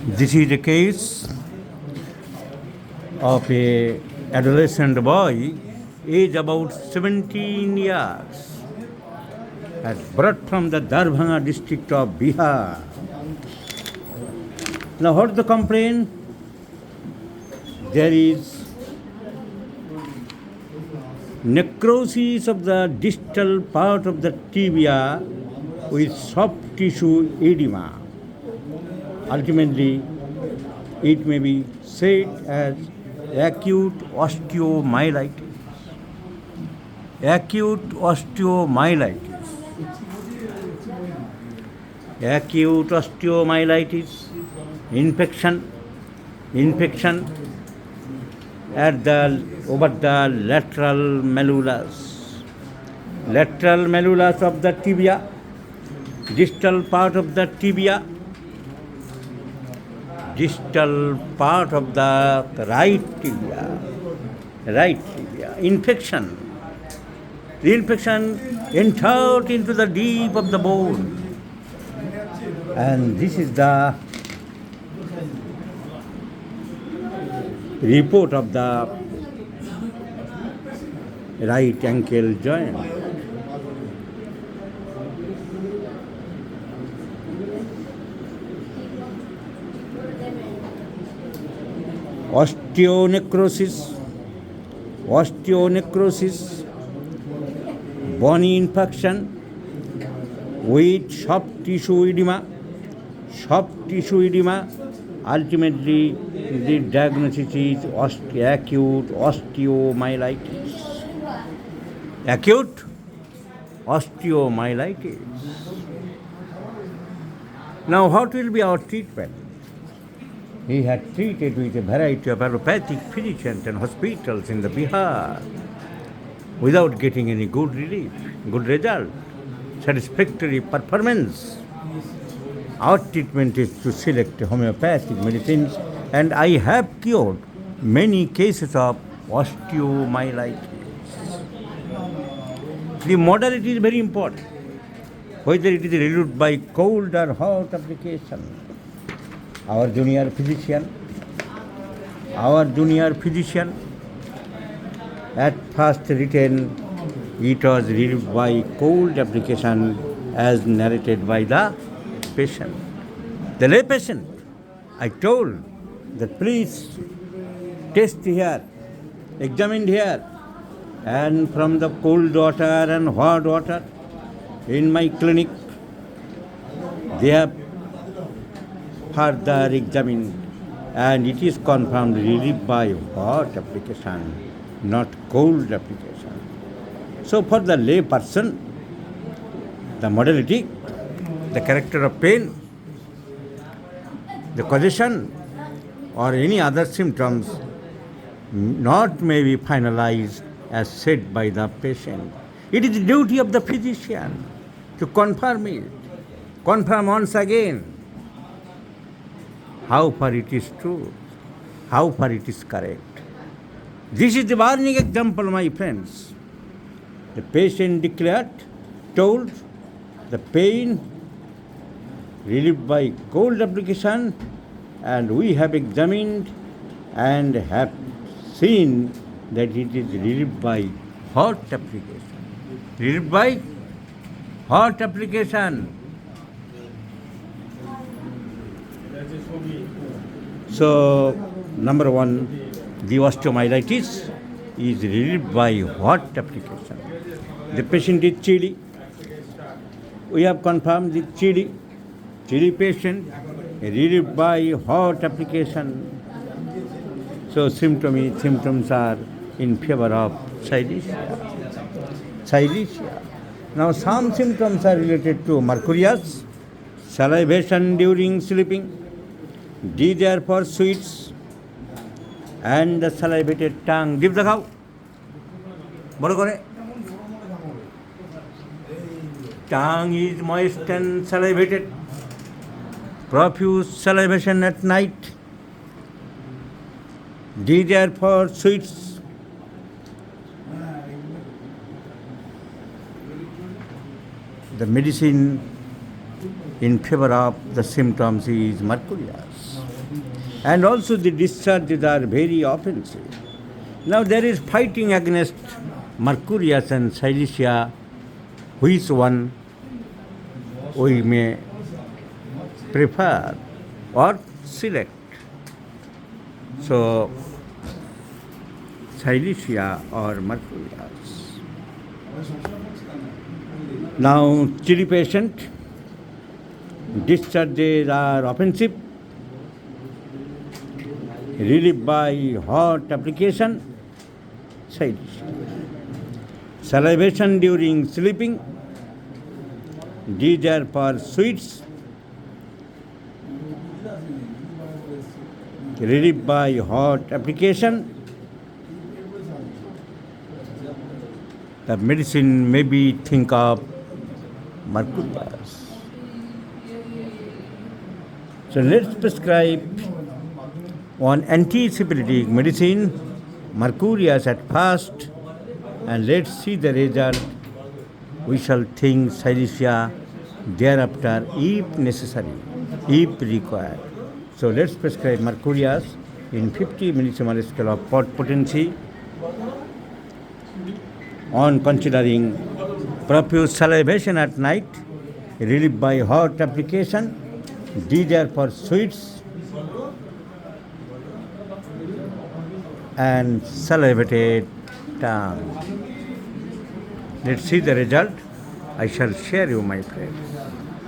This is a case of a adolescent boy, age about 17 years, has brought from the Darbhanga district of Bihar. Now, what is the complaint? There is necrosis of the distal part of the tibia with soft tissue edema. Ultimately, it may be said as acute osteomyelitis. Acute osteomyelitis. Acute osteomyelitis, infection at the over the lateral malleolus of the tibia, distal part of the tibia, distal part of the right tibia, infection. The infection entered into the deep of the bone, and this is the report of the right ankle joint. Osteonecrosis, bony infection with soft tissue edema. Ultimately, the diagnosis is acute osteomyelitis. Acute osteomyelitis. Now, what will be our treatment? He had treated with a variety of allopathic physicians and hospitals in the Bihar without getting any good relief, good result, satisfactory performance. Our treatment is to select homeopathic medicines, and I have cured many cases of osteomyelitis. The modality is very important, whether it is relieved by cold or hot application. Our junior physician at first written it was relieved by cold application as narrated by the patient. The lay patient, I told that please test here, examine here, and from the cold water and hot water in my clinic, they have further examined, and it is confirmed relieved by hot application, not cold application. So for the lay person, the modality, the character of pain, the causation, or any other symptoms not may be finalized as said by the patient. It is the duty of the physician to confirm it, confirm once again how far it is true, how far it is correct. This is the warning example, my friends. The patient declared, told the pain relieved by cold application, and we have examined and have seen that it is relieved by hot application. Relieved by hot application. So, number one, the osteomyelitis is relieved by hot application. The patient is chilly. We have confirmed the chilly patient relieved by hot application. So symptoms are in favor of silesia. Now some symptoms are related to mercurius, salivation during sleeping, desire for sweets, and the salivated tongue. Dip dekhao. Bolo kore. Tongue is moist and salivated. Profuse salivation at night. Desire for sweets. The medicine in favor of the symptoms is mercurius. and also the discharges are very offensive. Now there is fighting against mercurius and silicea. Which one we may prefer or select? So, silicea or mercurius. Now, chili patient, discharges are offensive, relief by hot application, silicea. Salivation during sleeping, desire for sweets, relief by hot application. The medicine maybe think of mercurius. So let's prescribe one antiseptic medicine, mercurius at first, and let's see the result. We shall think silicea thereafter if necessary, if required. So let's prescribe mercurius in 50 millisieverts scale of potency on considering profuse salivation at night, relief by hot application, desire for sweets, and salivated tongue. Let's see the result. I shall share you, my friends.